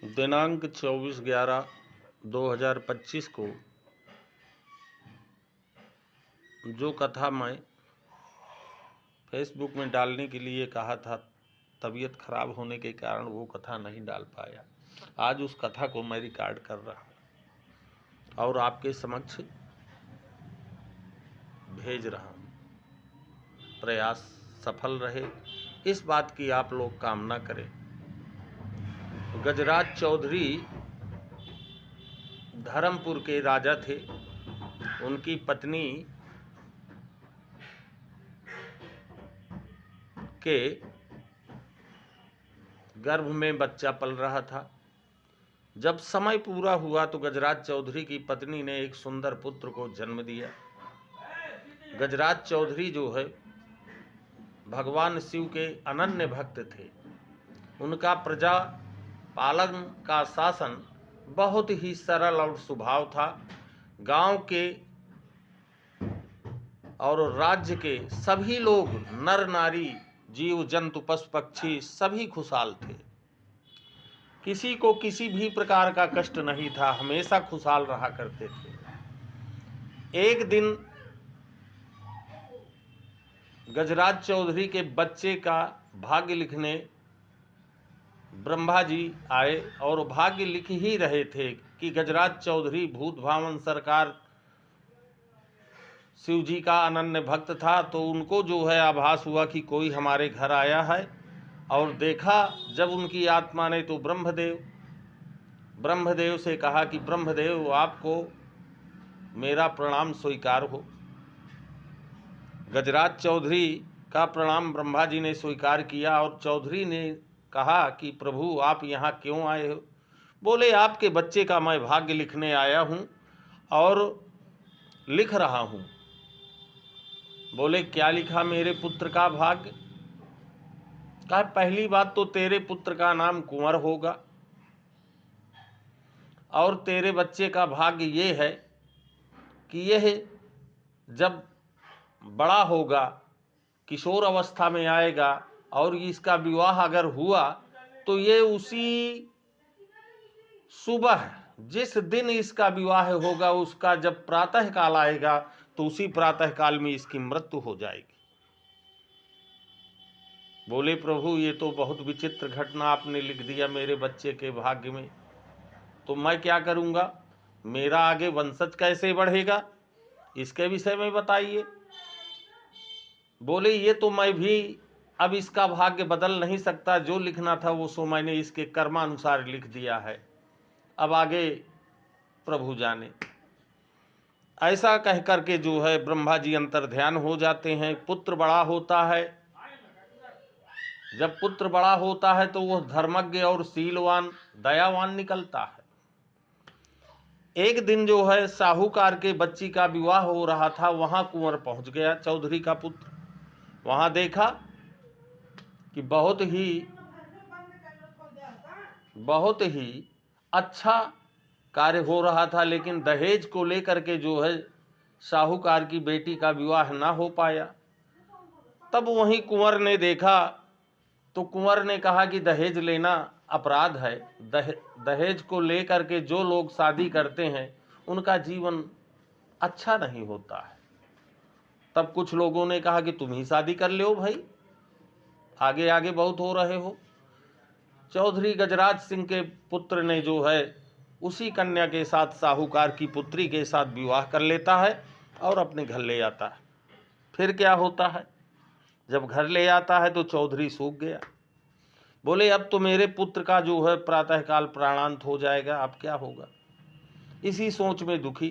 दिनांक 24/11/2025 को जो कथा मैं फेसबुक में डालने के लिए कहा था, तबीयत खराब होने के कारण वो कथा नहीं डाल पाया। आज उस कथा को मैं रिकॉर्ड कर रहा हूँ और आपके समक्ष भेज रहा हूँ। प्रयास सफल रहे, इस बात की आप लोग कामना करें। गजराज चौधरी धर्मपुर के राजा थे। उनकी पत्नी के गर्भ में बच्चा पल रहा था। जब समय पूरा हुआ तो गजराज चौधरी की पत्नी ने एक सुंदर पुत्र को जन्म दिया। गजराज चौधरी जो है भगवान शिव के अनन्य भक्त थे। उनका प्रजा पालन का शासन बहुत ही सरल और स्वभाव था। गांव के और राज्य के सभी लोग, नर नारी, जीव जंतु, पशु पक्षी सभी खुशहाल थे। किसी को किसी भी प्रकार का कष्ट नहीं था, हमेशा खुशहाल रहा करते थे। एक दिन गजराज चौधरी के बच्चे का भाग्य लिखने ब्रह्मा जी आए और भाग्य लिख ही रहे थे कि गजराज चौधरी भूत भावन सरकार शिव जी का अनन्य भक्त था। तो उनको जो है आभास हुआ कि कोई हमारे घर आया है, और देखा जब उनकी आत्मा ने तो ब्रह्मदेव से कहा कि ब्रह्मदेव आपको मेरा प्रणाम स्वीकार हो। गजराज चौधरी का प्रणाम ब्रह्मा जी ने स्वीकार किया और चौधरी ने कहा कि प्रभु आप यहाँ क्यों आए हो? बोले आपके बच्चे का मैं भाग्य लिखने आया हूँ और लिख रहा हूँ। बोले क्या लिखा मेरे पुत्र का भाग्य? कहा पहली बात तो तेरे पुत्र का नाम कुंवर होगा और तेरे बच्चे का भाग्य ये है कि यह जब बड़ा होगा, किशोर अवस्था में आएगा और इसका विवाह अगर हुआ तो ये उसी सुबह जिस दिन इसका विवाह होगा उसका जब प्रातः काल आएगा तो उसी प्रातः काल में इसकी मृत्यु हो जाएगी। बोले प्रभु ये तो बहुत विचित्र घटना आपने लिख दिया मेरे बच्चे के भाग्य में, तो मैं क्या करूंगा? मेरा आगे वंशज कैसे बढ़ेगा, इसके विषय में बताइए। बोले ये तो मैं भी अब इसका भाग्य बदल नहीं सकता, जो लिखना था वो सो मैंने इसके कर्मानुसार लिख दिया है, अब आगे प्रभु जाने। ऐसा कह करके जो है ब्रह्मा जी अंतर ध्यान हो जाते हैं। पुत्र बड़ा होता है, जब पुत्र बड़ा होता है तो वह धर्मज्ञ और शीलवान, दयावान निकलता है। एक दिन जो है साहूकार के बच्ची का विवाह हो रहा था, वहां कुंवर पहुंच गया चौधरी का पुत्र। वहां देखा कि बहुत ही अच्छा कार्य हो रहा था, लेकिन दहेज को लेकर के जो है साहूकार की बेटी का विवाह ना हो पाया। तब वहीं कुंवर ने देखा तो कुंवर ने कहा कि दहेज लेना अपराध है। दहेज को लेकर के जो लोग शादी करते हैं उनका जीवन अच्छा नहीं होता है। तब कुछ लोगों ने कहा कि तुम ही शादी कर लो भाई, आगे आगे बहुत हो रहे हो। चौधरी गजराज सिंह के पुत्र ने जो है उसी कन्या के साथ साहूकार की पुत्री के साथ विवाह कर लेता है और अपने घर ले आता है। फिर क्या होता है, जब घर ले आता है तो चौधरी सूख गया। बोले अब तो मेरे पुत्र का जो है प्रातःकाल प्राणांत हो जाएगा, अब क्या होगा? इसी सोच में दुखी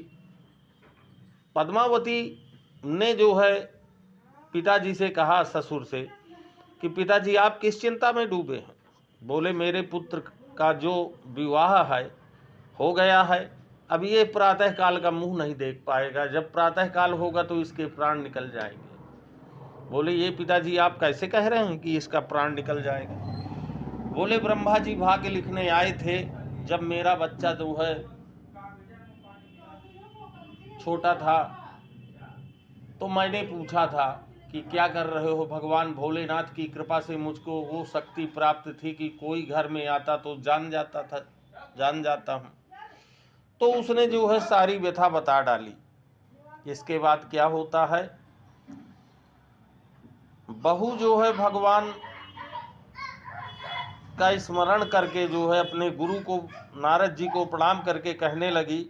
पद्मावती ने जो है पिताजी से कहा, ससुर से, कि पिताजी आप किस चिंता में डूबे हैं? बोले मेरे पुत्र का जो विवाह है हो गया है, अब ये प्रातःकाल का मुंह नहीं देख पाएगा, जब प्रातःकाल होगा तो इसके प्राण निकल जाएंगे। बोले ये पिताजी आप कैसे कह रहे हैं कि इसका प्राण निकल जाएगा? बोले ब्रह्मा जी भाग्य लिखने आए थे, जब मेरा बच्चा जो है छोटा था तो मैंने पूछा था कि क्या कर रहे हो? भगवान भोलेनाथ की कृपा से मुझको वो शक्ति प्राप्त थी कि कोई घर में आता तो जान जाता था जान जाता हूँ। तो उसने जो है सारी व्यथा बता डाली। इसके बाद क्या होता है, बहू जो है भगवान का स्मरण करके जो है अपने गुरु को, नारद जी को प्रणाम करके कहने लगी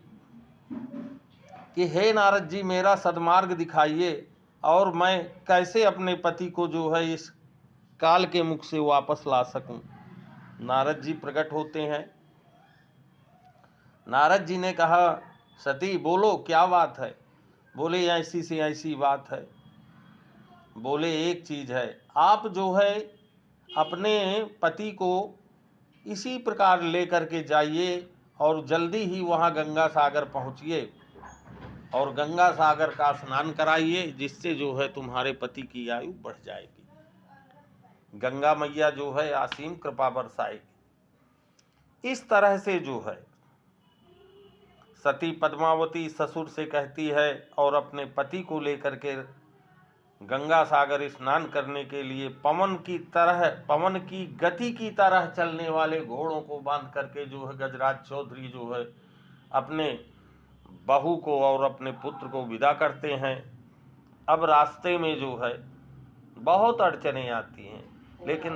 कि हे नारद जी, मेरा सद्मार्ग दिखाइए और मैं कैसे अपने पति को जो है इस काल के मुख से वापस ला सकूं। नारद जी प्रकट होते हैं। नारद जी ने कहा, सती बोलो क्या बात है। बोले ऐसी से ऐसी बात है। बोले एक चीज है, आप जो है अपने पति को इसी प्रकार लेकर के जाइए और जल्दी ही वहाँ गंगा सागर पहुँचिए और गंगा सागर का स्नान कराइए, जिससे जो है तुम्हारे पति की आयु बढ़ जाएगी। गंगा मैया जो है असीम कृपा बरसाएगी। इस तरह से जो है सती पद्मावती ससुर से कहती है और अपने पति को लेकर के गंगा सागर स्नान करने के लिए पवन की गति की तरह चलने वाले घोड़ों को बांध करके जो है गजराज चौधरी जो है अपने बहू को और अपने पुत्र को विदा करते हैं। अब रास्ते में जो है बहुत अड़चनें आती हैं, लेकिन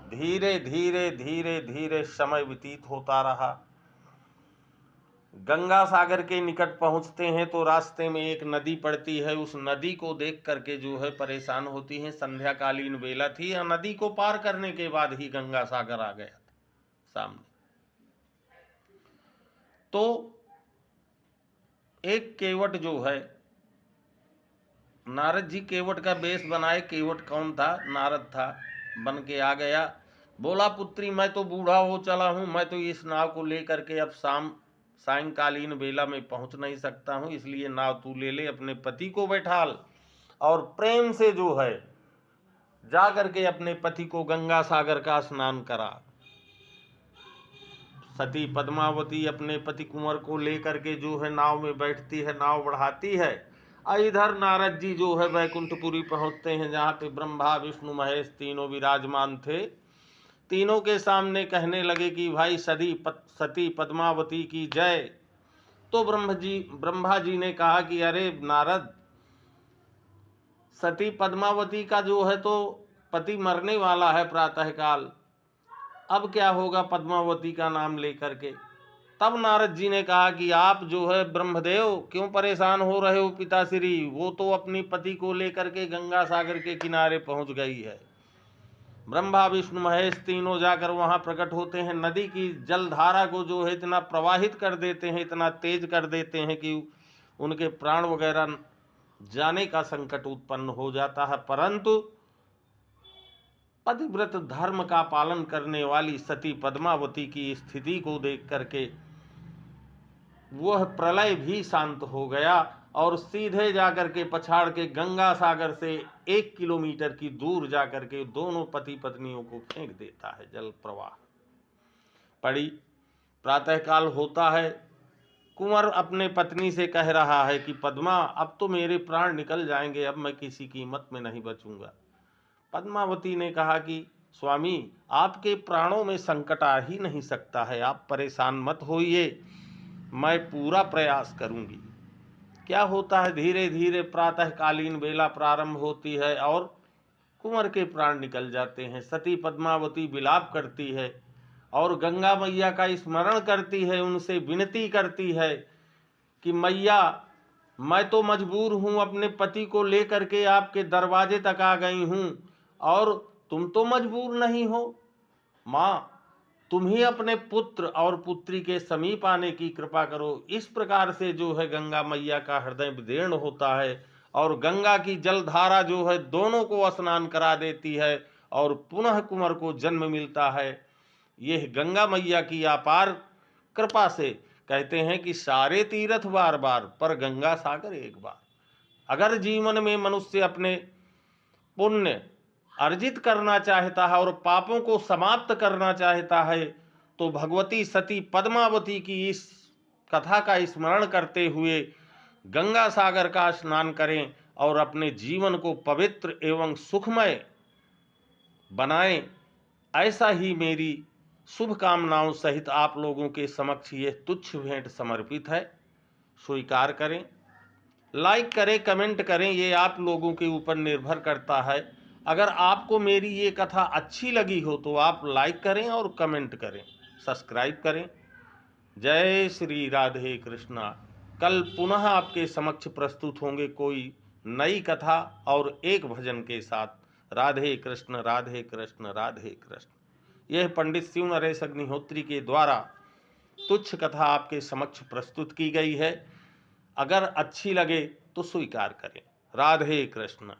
धीरे धीरे धीरे धीरे समय व्यतीत होता रहा। गंगा सागर के निकट पहुंचते हैं तो रास्ते में एक नदी पड़ती है। उस नदी को देख करके जो है परेशान होती हैं। संध्याकालीन बेला थी, या नदी को पार करने के बाद ही गंगा सागर आ गया था सामने। तो एक केवट जो है, नारद जी केवट का वेश बनाए। केवट कौन था? नारद था, बन के आ गया। बोला, पुत्री मैं तो बूढ़ा हो चला हूं, मैं तो इस नाव को लेकर के अब सायंकालीन बेला में पहुंच नहीं सकता हूं, इसलिए नाव तू ले ले, अपने पति को बैठाल और प्रेम से जो है जा करके अपने पति को गंगा सागर का स्नान करा। सती पद्मावती अपने पति कुंवर को लेकर के जो है नाव में बैठती है, नाव बढ़ाती है। इधर नारद जी जो है वैकुंठपुरी पहुंचते हैं, जहाँ पे ब्रह्मा विष्णु महेश तीनों विराजमान थे। तीनों के सामने कहने लगे कि भाई सती पद्मावती की जय। तो ब्रह्मा जी ने कहा कि अरे नारद, सती पद्मावती का जो है तो पति मरने वाला है प्रातःकाल, अब क्या होगा पद्मावती का नाम लेकर के। तब नारद जी ने कहा कि आप जो है ब्रह्मदेव क्यों परेशान हो रहे हो पिताश्री, वो तो अपनी पति को लेकर के गंगा सागर के किनारे पहुंच गई है। ब्रह्मा विष्णु महेश तीनों जाकर वहां प्रकट होते हैं। नदी की जलधारा को जो है इतना प्रवाहित कर देते हैं, इतना तेज कर देते हैं कि उनके प्राण वगैरह जाने का संकट उत्पन्न हो जाता है। परंतु पतिव्रत धर्म का पालन करने वाली सती पद्मावती की स्थिति को देख करके वह प्रलय भी शांत हो गया और सीधे जाकर के पछाड़ के गंगा सागर से 1 किलोमीटर की दूर जाकर के दोनों पति पत्नियों को फेंक देता है जल प्रवाह पड़ी। प्रातःकाल होता है। कुंवर अपने पत्नी से कह रहा है कि पद्मा, अब तो मेरे प्राण निकल जाएंगे, अब मैं किसी कीमत में नहीं बचूंगा। पद्मावती ने कहा कि स्वामी, आपके प्राणों में संकट आ ही नहीं सकता है, आप परेशान मत होइए, मैं पूरा प्रयास करूंगी। क्या होता है, धीरे धीरे प्रातःकालीन बेला प्रारंभ होती है और कुंवर के प्राण निकल जाते हैं। सती पद्मावती विलाप करती है और गंगा मैया का स्मरण करती है, उनसे विनती करती है कि मैया, मैं तो मजबूर हूँ, अपने पति को लेकर के आपके दरवाजे तक आ गई हूँ और तुम तो मजबूर नहीं हो। माँ, तुम ही अपने पुत्र और पुत्री के समीप आने की कृपा करो। इस प्रकार से जो है गंगा मैया का हृदय विदीर्ण होता है और गंगा की जलधारा जो है दोनों को स्नान करा देती है और पुनः कुंवर को जन्म मिलता है। यह गंगा मैया की अपार कृपा से कहते हैं कि सारे तीर्थ बार बार, पर गंगा सागर एक बार। अगर जीवन में मनुष्य अपने पुण्य अर्जित करना चाहता है और पापों को समाप्त करना चाहता है तो भगवती सती पद्मावती की इस कथा का स्मरण करते हुए गंगा सागर का स्नान करें और अपने जीवन को पवित्र एवं सुखमय बनाएं। ऐसा ही मेरी शुभकामनाओं सहित आप लोगों के समक्ष ये तुच्छ भेंट समर्पित है। स्वीकार करें, लाइक करें, कमेंट करें, ये आप लोगों के ऊपर निर्भर करता है। अगर आपको मेरी ये कथा अच्छी लगी हो तो आप लाइक करें और कमेंट करें, सब्सक्राइब करें। जय श्री राधे कृष्णा। कल पुनः आपके समक्ष प्रस्तुत होंगे कोई नई कथा और एक भजन के साथ। राधे कृष्ण राधे कृष्ण राधे कृष्ण। यह पंडित शिव नरेश अग्निहोत्री के द्वारा तुच्छ कथा आपके समक्ष प्रस्तुत की गई है। अगर अच्छी लगे तो स्वीकार करें। राधे कृष्ण।